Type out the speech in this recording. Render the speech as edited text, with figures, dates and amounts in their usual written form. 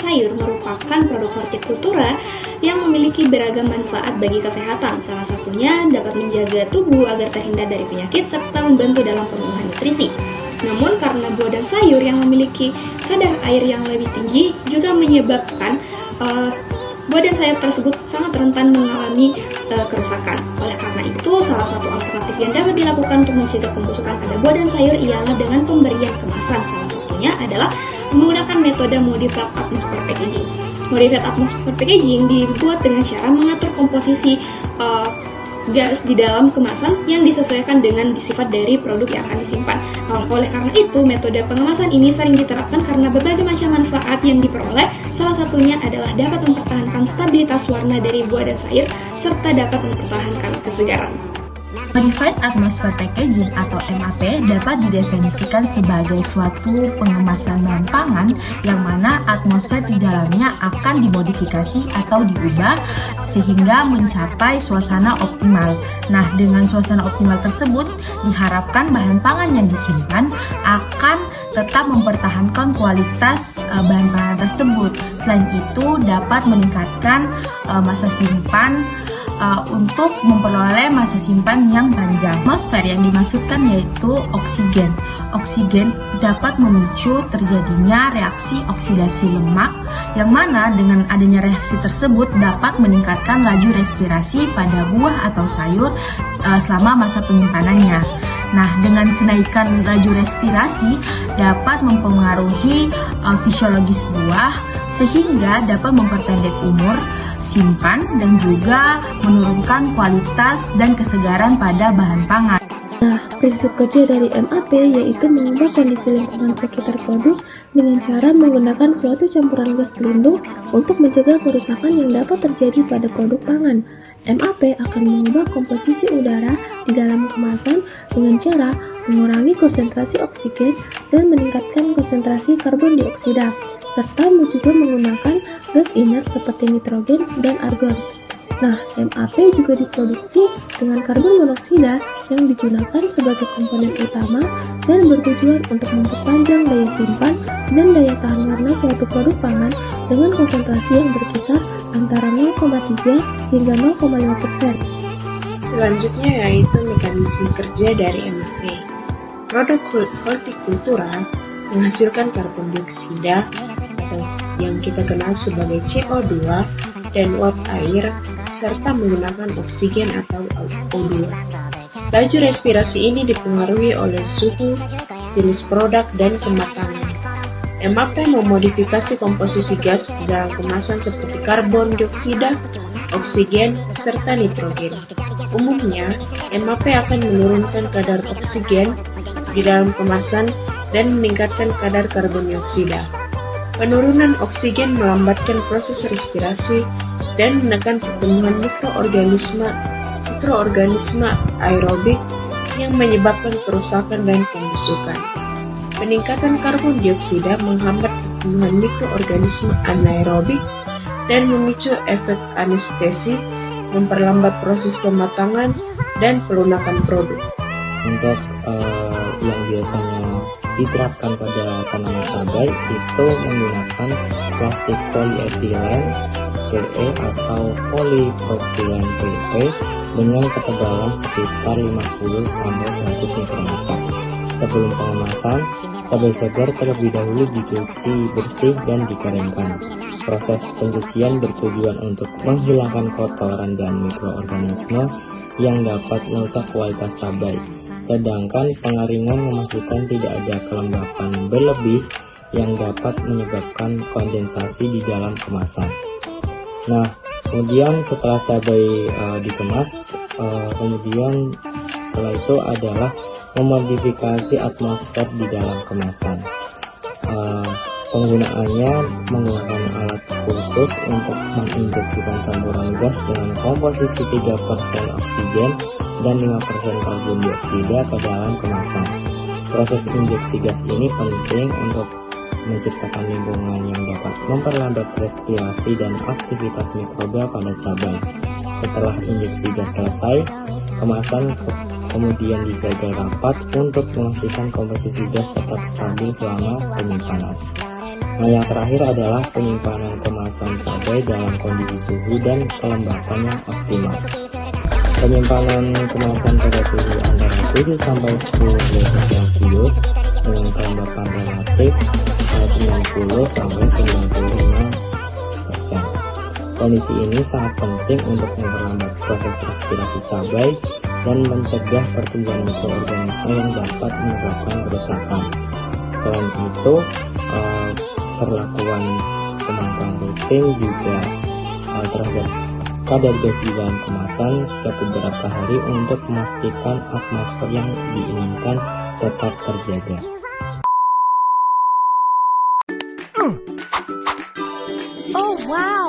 sayur merupakan produk hortikultura yang memiliki beragam manfaat bagi kesehatan. Salah satunya dapat menjaga tubuh agar terhindar dari penyakit serta membantu dalam pemenuhan nutrisi. Namun karena buah dan sayur yang memiliki kadar air yang lebih tinggi juga menyebabkan buah dan sayur tersebut sangat rentan mengalami kerusakan. Oleh karena itu, salah satu alternatif yang dapat dilakukan untuk mencegah pembusukan pada buah dan sayur ialah dengan pemberian kemasan. Salah satunya adalah menggunakan metode modified atmosphere packaging. Modified atmosphere packaging dibuat dengan cara mengatur komposisi gas di dalam kemasan yang disesuaikan dengan sifat dari produk yang akan disimpan. Oleh karena itu, metode pengemasan ini sering diterapkan karena berbagai macam manfaat yang diperoleh. Salah satunya adalah dapat mempertahankan stabilitas warna dari buah dan sayur, serta dapat mempertahankan kesegaran. Modified Atmosphere Packaging atau MAP dapat didefinisikan sebagai suatu pengemasan bahan pangan yang mana atmosfer di dalamnya akan dimodifikasi atau diubah sehingga mencapai suasana optimal. Nah, dengan suasana optimal tersebut diharapkan bahan pangan yang disimpan akan tetap mempertahankan kualitas bahan pangan tersebut. Selain itu dapat meningkatkan masa simpan untuk memperoleh masa simpan yang panjang. Atmosfer yang dimaksudkan yaitu oksigen. Oksigen dapat memicu terjadinya reaksi oksidasi lemak yang mana dengan adanya reaksi tersebut dapat meningkatkan laju respirasi pada buah atau sayur selama masa penyimpanannya. Nah, dengan kenaikan laju respirasi dapat mempengaruhi fisiologis buah sehingga dapat memperpendek umur simpan dan juga menurunkan kualitas dan kesegaran pada bahan pangan. Nah, prinsip kerja dari MAP yaitu mengubah kondisi lingkungan sekitar produk dengan cara menggunakan suatu campuran gas pelindung untuk mencegah kerusakan yang dapat terjadi pada produk pangan. MAP akan mengubah komposisi udara di dalam kemasan dengan cara mengurangi konsentrasi oksigen dan meningkatkan konsentrasi karbon dioksida, serta juga menggunakan gas inert seperti nitrogen dan argon. Nah, MAP juga diproduksi dengan karbon monoksida yang digunakan sebagai komponen utama dan bertujuan untuk memperpanjang daya simpan dan daya tahan warna suatu produk pangan dengan konsentrasi yang berkisar antara 0,3 hingga 0,5%. Selanjutnya yaitu mekanisme kerja dari MAP. Produk hortikultura menghasilkan karbon dioksida yang kita kenal sebagai CO2 dan uap air serta menggunakan oksigen atau O2. Laju respirasi ini dipengaruhi oleh suhu, jenis produk, dan kematangan. MAP memodifikasi komposisi gas di dalam kemasan seperti karbon dioksida, oksigen, serta nitrogen. Umumnya, MAP akan menurunkan kadar oksigen di dalam kemasan dan meningkatkan kadar karbon dioksida. Penurunan oksigen melambatkan proses respirasi dan menekan pertumbuhan mikroorganisme aerobik yang menyebabkan kerusakan dan pembusukan. Peningkatan karbon dioksida menghambat pertumbuhan mikroorganisme anaerobik dan memicu efek anestesi, memperlambat proses pematangan dan pelunakan produk. Untuk yang biasanya diterapkan pada tanaman cabai itu menggunakan plastik polietilen PE atau polypropylen PP dengan ketebalan sekitar 50-100 mikrometer. Sebelum pengemasan, cabai segar terlebih dahulu dicuci bersih dan dikeringkan. Proses pencucian bertujuan untuk menghilangkan kotoran dan mikroorganisme yang dapat merusak kualitas cabai. Sedangkan pengeringan memastikan tidak ada kelembapan berlebih yang dapat menyebabkan kondensasi di dalam kemasan. Nah, kemudian setelah cabai dikemas, kemudian setelah itu adalah memodifikasi atmosfer di dalam kemasan. Penggunaannya menggunakan alat khusus untuk menginjeksikan campuran gas dengan komposisi 3% oksigen dan 5% karbon dioksida ke dalam kemasan. Proses injeksi gas ini penting untuk menciptakan lingkungan yang dapat memperlambat respirasi dan aktivitas mikroba pada cabai. Setelah injeksi gas selesai, kemasan kemudian disegel rapat untuk memastikan komposisi gas tetap stabil selama penyimpanan. Nah, yang terakhir adalah penyimpanan kemasan cabai dalam kondisi suhu dan kelembapan yang optimal. Penyimpanan kemasan pada suhu antara 7 sampai 10 derajat Celcius dengan kelembapan relatif 90 sampai 95%. Kondisi ini sangat penting untuk memperlambat proses respirasi cabai dan mencegah pertumbuhan mikroorganisme yang dapat menyebabkan kerusakan. Selain itu, perlakuan pemantauan rutin juga terhadap kadar gas di dalam kemasan setiap beberapa hari untuk memastikan atmosfer yang diinginkan tetap terjaga. Oh wow!